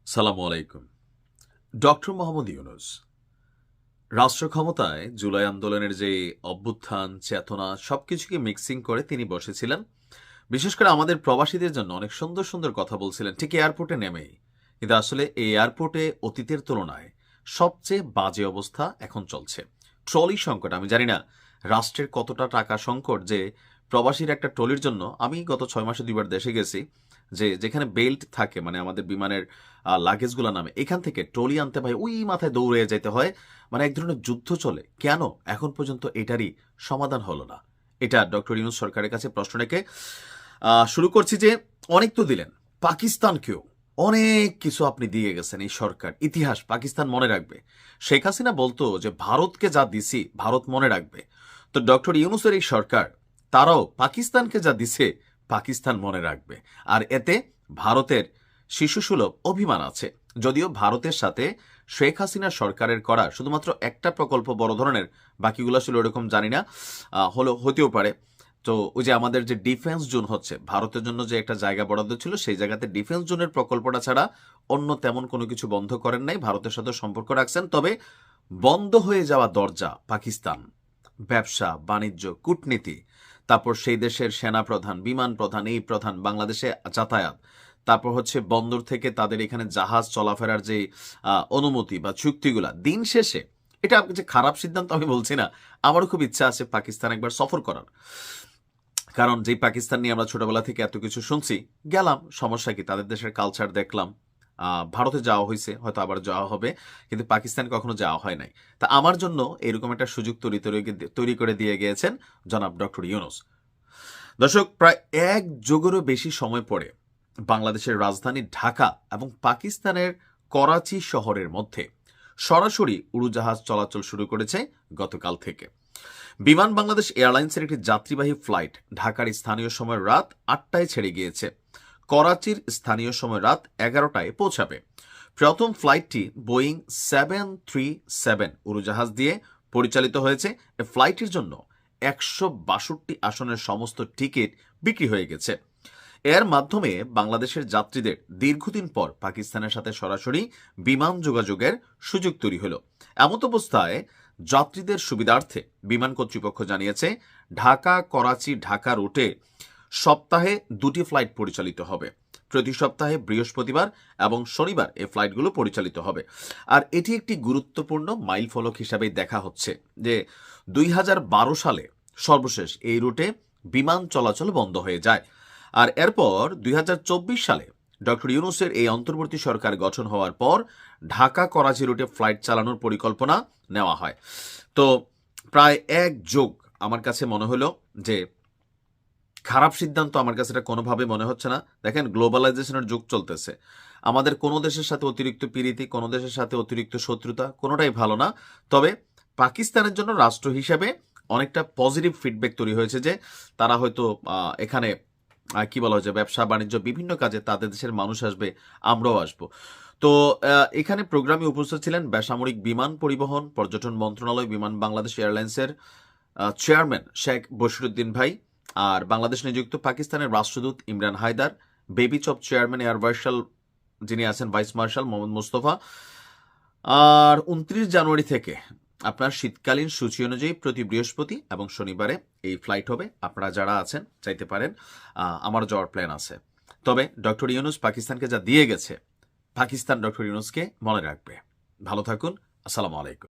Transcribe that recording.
সালামু আলাইকুম। ডক্টর মোহাম্মদ ইউনূস রাষ্ট্র ক্ষমতায় জুলাই আন্দোলনের যে অভ্যুত্থান, চেতনা সবকিছুকে মিক্সিং করে তিনি বসেছিলেন। বিশেষ করে আমাদের প্রবাসীদের জন্য অনেক সুন্দর সুন্দর কথা বলছিলেন ঠিক এয়ারপোর্টে নেমেই। কিন্তু আসলে এই এয়ারপোর্টে অতীতের তুলনায় সবচেয়ে বাজে অবস্থা এখন চলছে। ট্রলি সংকট, আমি জানি না রাষ্ট্রের কতটা টাকা সংকট যে প্রবাসীর একটা ট্রলির জন্য, আমি গত 6 মাসে 2বার দেশে গেছি, যে যেখানে বেল্ট থাকে মানে আমাদের বিমানের লাগেজগুলো নামে, এখান থেকে ট্রলি আনতে ভাই ওই মাথায় দৌড়ে যেতে হয়। মানে এক ধরনের যুদ্ধ চলে। কেন এখন পর্যন্ত এটারই সমাধান হলো না? এটা ডক্টর ইউনূস সরকারের কাছে প্রশ্ন রেখে শুরু করছি যে অনেক তো দিলেন, পাকিস্তানকেও অনেক কিছু আপনি দিয়ে গেছেন। এই সরকার ইতিহাস পাকিস্তান মনে রাখবে। শেখ হাসিনা বলতো যে ভারতকে যা দিছি ভারত মনে রাখবে। তো ডক্টর ইউনূসের এই সরকার তারাও পাকিস্তানকে যা দিছে পাকিস্তান মনে রাখবে। আর এতে ভারতের শিশুসুলভ অভিমান আছে। যদিও ভারতের সাথে শেখ হাসিনা সরকারের করা শুধুমাত্র একটা প্রকল্প বড় ধরনের, বাকিগুলো আসলে ওরকম জানি না, হতেও পারে। তো ওই যে আমাদের যে ডিফেন্স জোন হচ্ছে, ভারতের জন্য যে একটা জায়গা বরাদ্দ ছিল, সেই জায়গাতে ডিফেন্স জোনের প্রকল্পটা ছাড়া অন্য তেমন কোনো কিছু বন্ধ করেন নাই। ভারতের সাথে সম্পর্ক রাখছেন। তবে বন্ধ হয়ে যাওয়া দরজা পাকিস্তান, ব্যবসা বাণিজ্য, কূটনীতি, তারপর সেই দেশের সেনা প্রধান, বিমান প্রধান, এই প্রধান, বাংলাদেশে যাতায়াত, তারপর হচ্ছে বন্দর থেকে তাদের এখানে জাহাজ চলাফেরার যে অনুমতি বা চুক্তিগুলা, দিন শেষে এটা যে খারাপ সিদ্ধান্ত আমি বলছি না, আমারও খুব ইচ্ছা আছে পাকিস্তান একবার সফর করার। কারণ যেই পাকিস্তান নিয়ে আমরা ছোটবেলা থেকে এত কিছু শুনছি, গেলাম, সমস্যা কি, তাদের দেশের কালচার দেখলাম। ভারতে যাওয়া হয়েছে, হয়তো আবার যাওয়া হবে, কিন্তু পাকিস্তান কখনো যাওয়া হয় নাই। তা আমার জন্য এরকম একটা সুযোগ তৈরি করে দিয়ে গিয়েছেন জনাব ডক্টর ইউনূস। দর্শক, প্রায় 1 যুগেরও বেশি সময় পরে বাংলাদেশের রাজধানী ঢাকা এবং পাকিস্তানের করাচি শহরের মধ্যে সরাসরি উড়োজাহাজ চলাচল শুরু করেছে গতকাল থেকে। বিমান বাংলাদেশ এয়ারলাইন্সের একটি যাত্রীবাহী ফ্লাইট ঢাকার স্থানীয় সময় রাত 8টায় ছেড়ে গিয়েছে। করাচির স্থানীয় সময় রাত 11টায় পৌঁছাবে। প্রথম ফ্লাইটটি বোয়িং 737 উড়োজাহাজ দিয়ে পরিচালিত হয়েছে। এই ফ্লাইটের জন্য 162 আসনের সমস্ত টিকিট বিক্রি হয়ে গেছে। এর মাধ্যমে বাংলাদেশের যাত্রীদের দীর্ঘদিন পর পাকিস্তানের সাথে সরাসরি বিমান যোগাযোগের সুযোগ তৈরি হলো। এমত অবস্থায় যাত্রীদের সুবিধার্থে বিমান কর্তৃপক্ষ জানিয়েছে, ঢাকা করাচি ঢাকা রুটে সপ্তাহে 2টি ফ্লাইট পরিচালিত হবে। প্রতি সপ্তাহে বৃহস্পতিবার এবং শনিবার এই ফ্লাইটগুলো পরিচালিত হবে। আর এটি একটি গুরুত্বপূর্ণ মাইলফলক হিসাবে দেখা হচ্ছে যে 2012 সালে সর্বশেষ এই রুটে বিমান চলাচল বন্ধ হয়ে যায়। আর এরপর 2024 সালে ডক্টর ইউনূসের এই অন্তর্বর্তী সরকার গঠন হওয়ার পর ঢাকা করাচি রুটে ফ্লাইট চালানোর পরিকল্পনা নেওয়া হয়। তো প্রায় 1 যুগ আমার কাছে মনে হলো যে খারাপ সিদ্ধান্ত, আমার কাছে এটা কোনোভাবে মনে হচ্ছে না। দেখেন, গ্লোবালাইজেশনের যুগ চলতেছে। আমাদের কোনো দেশের সাথে অতিরিক্ত প্রীতি, কোনো দেশের সাথে অতিরিক্ত শত্রুতা, কোনোটাই ভালো না। তবে পাকিস্তানের জন্য রাষ্ট্র হিসেবে অনেকটা পজিটিভ ফিডব্যাক তৈরি হয়েছে যে তারা হয়তো এখানে কি বলা হয়েছে, ব্যবসা বাণিজ্য বিভিন্ন কাজে তাদের দেশের মানুষ আসবে, আমরাও আসবো। তো এখানে প্রোগ্রামে উপস্থিত ছিলেন বেসামরিক বিমান পরিবহন পর্যটন মন্ত্রণালয় বিমান বাংলাদেশ এয়ারলাইন্সের চেয়ারম্যান শেখ বশিরউদ্দিন ভাই, আর বাংলাদেশ নিযুক্ত পাকিস্তানের রাষ্ট্রদূত ইমরান হায়দার, বেবি চপ চেয়ারম্যান এয়ার মার্শাল যিনি আছেন ভাইস মার্শাল মোহাম্মদ মুস্তফা। আর 29 জানুয়ারি থেকে আপনার শীতকালীন সূচি অনুযায়ী প্রতি বৃহস্পতি এবং শনিবারে এই ফ্লাইট হবে। আপনারা যারা আছেন চাইতে পারেন, আমার যাওয়ার প্ল্যান আছে। তবে ডক্টর ইউনূস পাকিস্তানকে যা দিয়ে গেছে, পাকিস্তান ডক্টর ইউনূসকে মনে রাখবে। ভালো থাকুন। আসসালামু আলাইকুম।